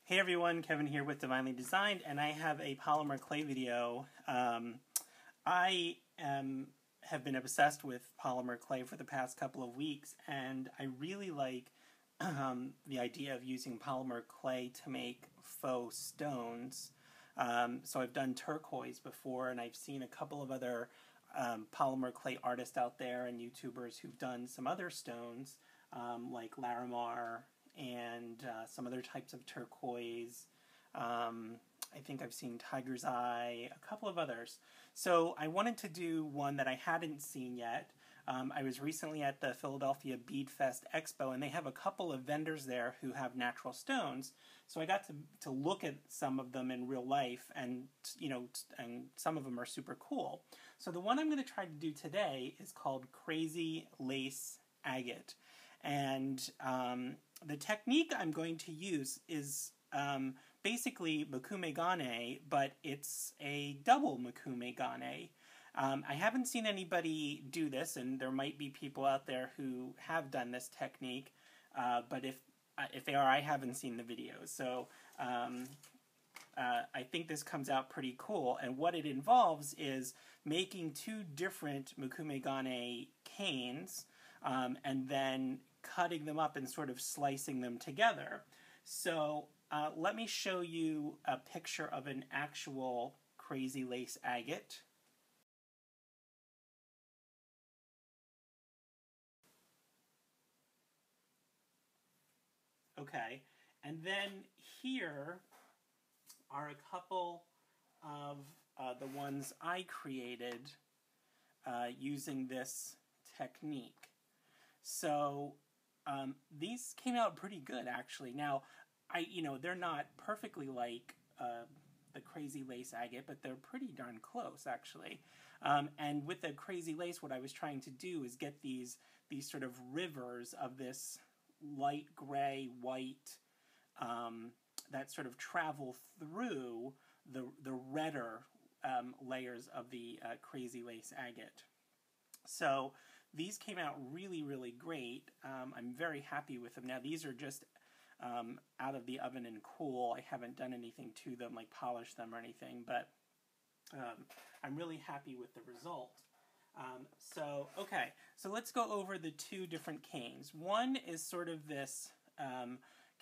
Hey everyone, Kevin here with Divinely Designed, and I have a polymer clay video. Have been obsessed with polymer clay for the past couple of weeks, and I really like the idea of using polymer clay to make faux stones. So I've done turquoise before, and I've seen a couple of other polymer clay artists out there and YouTubers who've done some other stones, like Larimar and some other types of turquoise. I think I've seen Tiger's Eye, a couple of others. So I wanted to do one that I hadn't seen yet. I was recently at the Philadelphia Bead Fest Expo, and they have a couple of vendors there who have natural stones. So I got to look at some of them in real life, and and some of them are super cool. So the one I'm going to try to do today is called Crazy Lace Agate, and the technique I'm going to use is basically Mokume Gane, but it's a double Mokume Gane. I haven't seen anybody do this, and there might be people out there who have done this technique, but if they are, I haven't seen the videos. So I think this comes out pretty cool, and what it involves is making two different Mokume Gane canes, and then cutting them up and sort of slicing them together. So let me show you a picture of an actual Crazy Lace Agate. Okay, and then here are a couple of the ones I created using this technique. So these came out pretty good, actually. Now, they're not perfectly like the Crazy Lace Agate, but they're pretty darn close, actually. And with the Crazy Lace, what I was trying to do is get these sort of rivers of this light gray, white, that sort of travel through the redder layers of the Crazy Lace Agate. So these came out really, really great. I'm very happy with them. Now, these are just out of the oven and cool. I haven't done anything to them, like polish them or anything, but I'm really happy with the result. Okay, so let's go over the two different canes. One is sort of this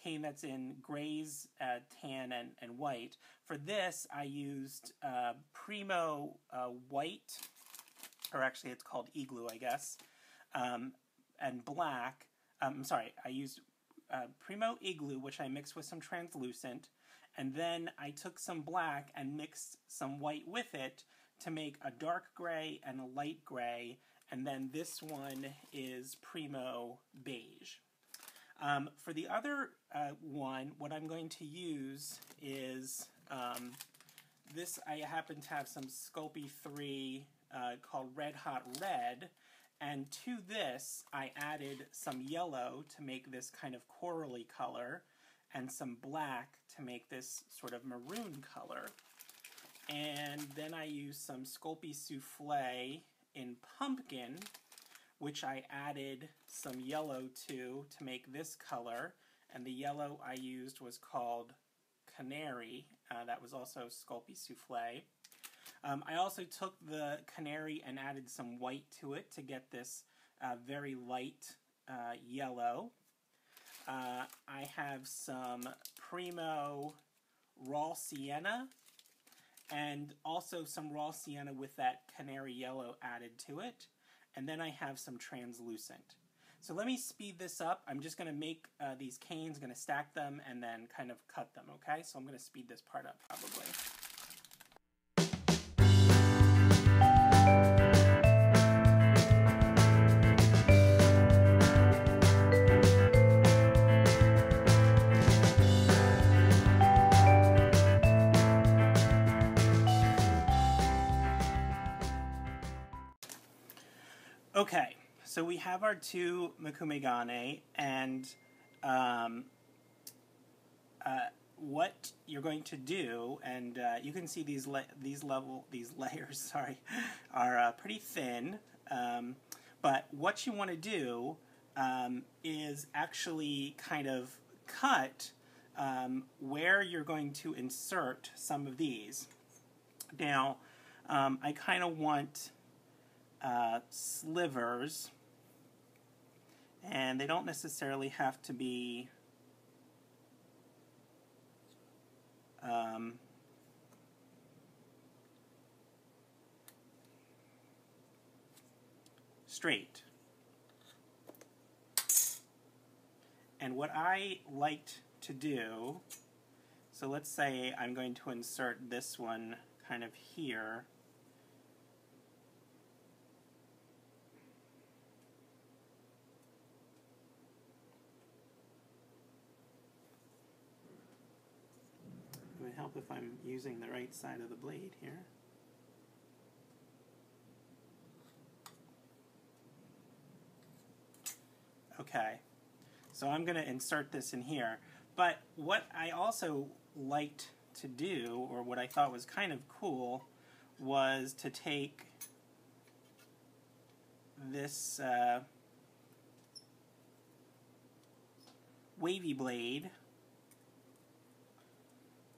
cane that's in grays, tan, and white. For this, I used Primo white, or actually it's called Igloo, I guess, and black. I'm sorry, I used Primo Igloo, which I mixed with some translucent, and then I took some black and mixed some white with it to make a dark gray and a light gray, and then this one is Primo Beige. For the other one, what I'm going to use is this. I happen to have some Sculpey 3 called Red Hot Red, and to this I added some yellow to make this kind of corally color, and some black to make this sort of maroon color. And then I used some Sculpey Soufflé in Pumpkin, which I added some yellow to make this color. And the yellow I used was called Canary. That was also Sculpey Soufflé. I also took the Canary and added some white to it to get this very light yellow. I have some Primo Raw Sienna, and also some raw sienna with that canary yellow added to it. And then I have some translucent. So let me speed this up. I'm just going to make these canes, going to stack them, and then kind of cut them, okay? So I'm going to speed this part up, probably. Okay, so we have our two Mokume Gane, and what you're going to do, and you can see these layers, sorry, are pretty thin. But what you want to do is actually kind of cut where you're going to insert some of these. Now, I kind of want slivers, and they don't necessarily have to be straight. And what I liked to do, so let's say I'm going to insert this one kind of here. It would help if I'm using the right side of the blade here. Okay, so I'm going to insert this in here. But what I also liked to do, or what I thought was kind of cool, was to take this wavy blade.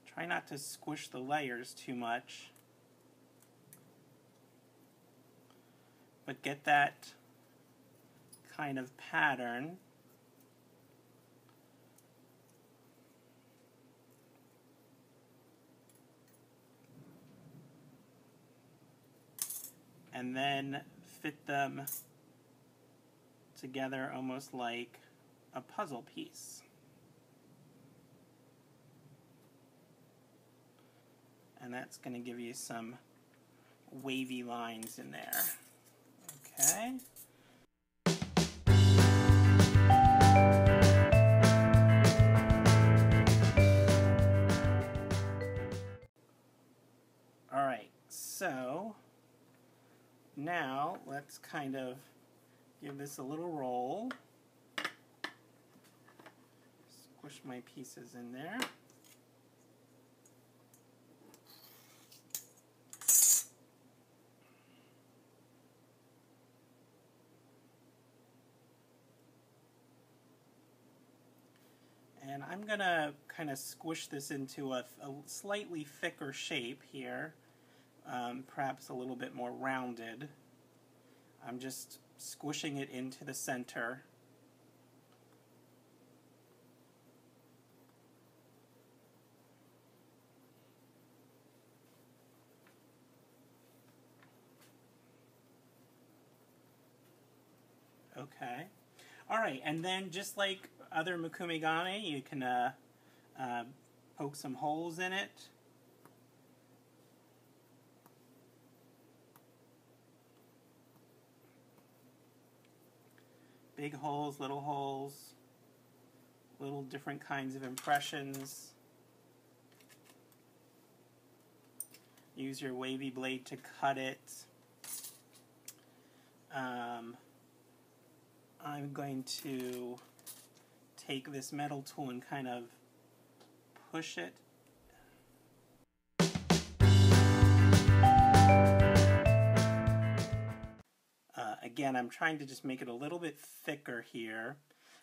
Try not to squish the layers too much, but get that kind of pattern. And then fit them together almost like a puzzle piece. And that's going to give you some wavy lines in there. Okay. All right, so now let's kind of give this a little roll. Squish my pieces in there. And I'm going to kind of squish this into a slightly thicker shape here, perhaps a little bit more rounded. I'm just squishing it into the center. Okay. All right, and then just like other Mokume Gane, you can poke some holes in it. Big holes, little different kinds of impressions. Use your wavy blade to cut it. I'm going to take this metal tool and kind of push it. Again, I'm trying to just make it a little bit thicker here.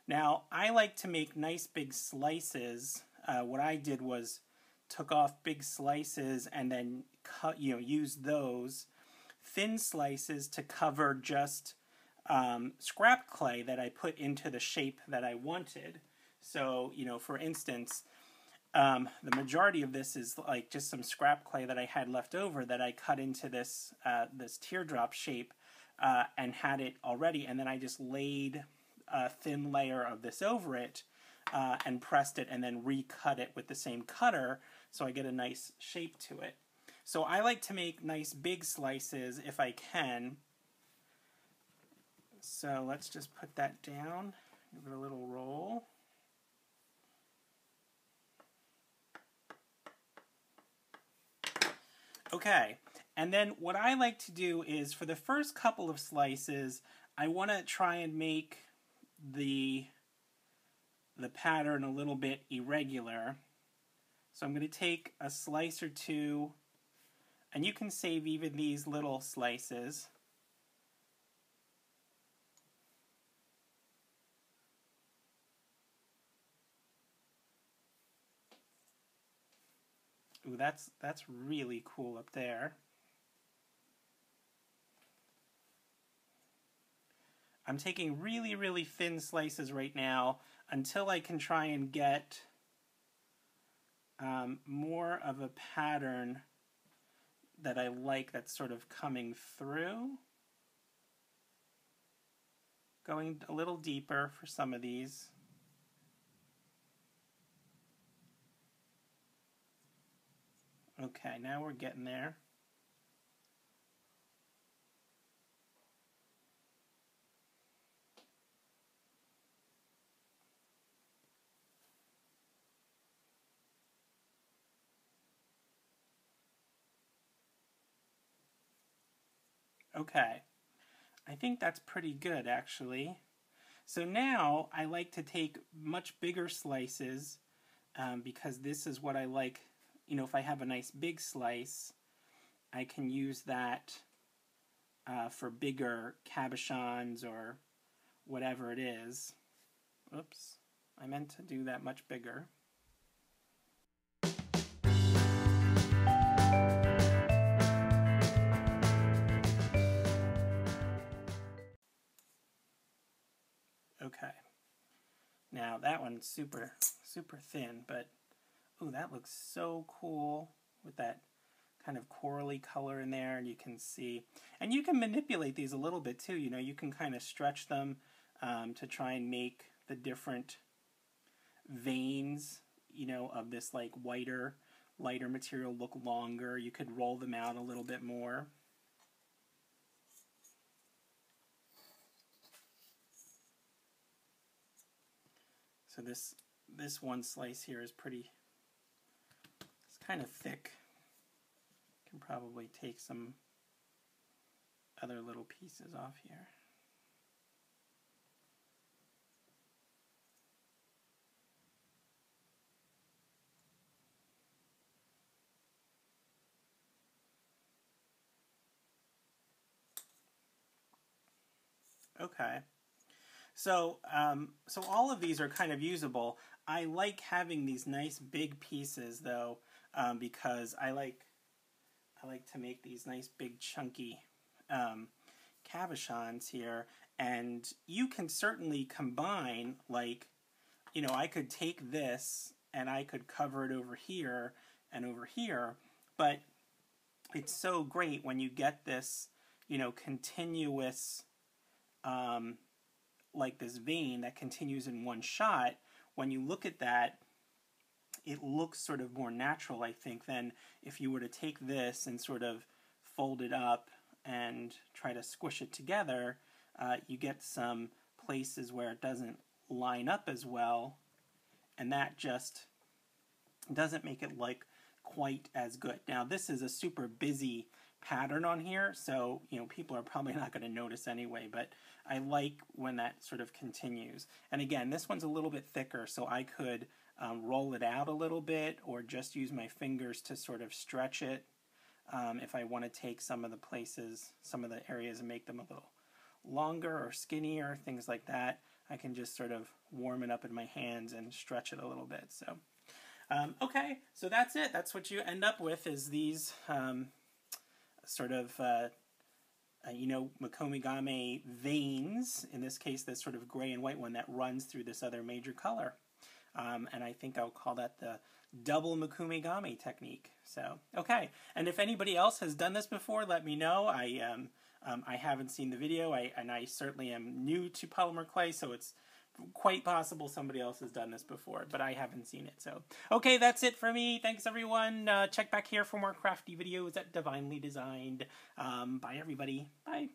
Now, I like to make nice big slices. What I did was took off big slices and then cut, use those thin slices to cover just scrap clay that I put into the shape that I wanted. So, for instance, the majority of this is like just some scrap clay that I had left over that I cut into this this teardrop shape and had it already, and then I just laid a thin layer of this over it and pressed it and then recut it with the same cutter so I get a nice shape to it. So I like to make nice big slices if I can. So let's just put that down, give it a little roll. Okay, and then what I like to do is for the first couple of slices, I want to try and make the pattern a little bit irregular. So I'm going to take a slice or two, and you can save even these little slices. Ooh, that's really cool up there. I'm taking really, really thin slices right now until I can try and get more of a pattern that I like that's sort of coming through. Going a little deeper for some of these. Okay, now we're getting there. Okay, I think that's pretty good actually. So now I like to take much bigger slices because this is what I like. You know, if I have a nice big slice, I can use that for bigger cabochons or whatever it is. Oops, I meant to do that much bigger. Okay, now that one's super thin, but ooh, that looks so cool with that kind of corally color in there, and you can see, and you can manipulate these a little bit too, you know, you can kind of stretch them to try and make the different veins, you know, of this like lighter material look longer. You could roll them out a little bit more. So this one slice here is pretty, it's kind of thick. Can probably take some other little pieces off here. Okay. So, so all of these are kind of usable. I like having these nice big pieces though, because I like to make these nice big chunky cabochons here, and you can certainly combine, like, you know, I could take this and I could cover it over here and over here, but it's so great when you get this, you know, continuous like this vein that continues in one shot. When you look at that, it looks sort of more natural, I think, than if you were to take this and sort of fold it up and try to squish it together. You get some places where it doesn't line up as well, and that just doesn't make it like quite as good. Now this is a super busy pattern on here, so you know, people are probably not going to notice anyway, but I like when that sort of continues. And again, this one's a little bit thicker, so I could roll it out a little bit or just use my fingers to sort of stretch it if I want to take some of the places, some of the areas, and make them a little longer or skinnier, things like that. I can just sort of warm it up in my hands and stretch it a little bit. So okay, so that's it. That's what you end up with, is these sort of you know, Mokume Gane veins, in this case this sort of gray and white one that runs through this other major color. And I think I'll call that the double Mokume Gane technique. So, okay, and if anybody else has done this before, let me know. I haven't seen the video, and I certainly am new to polymer clay, so it's quite possible somebody else has done this before, but I haven't seen it. So, okay, that's it for me. Thanks, everyone. Check back here for more crafty videos at Divinely Designed. Bye, everybody. Bye.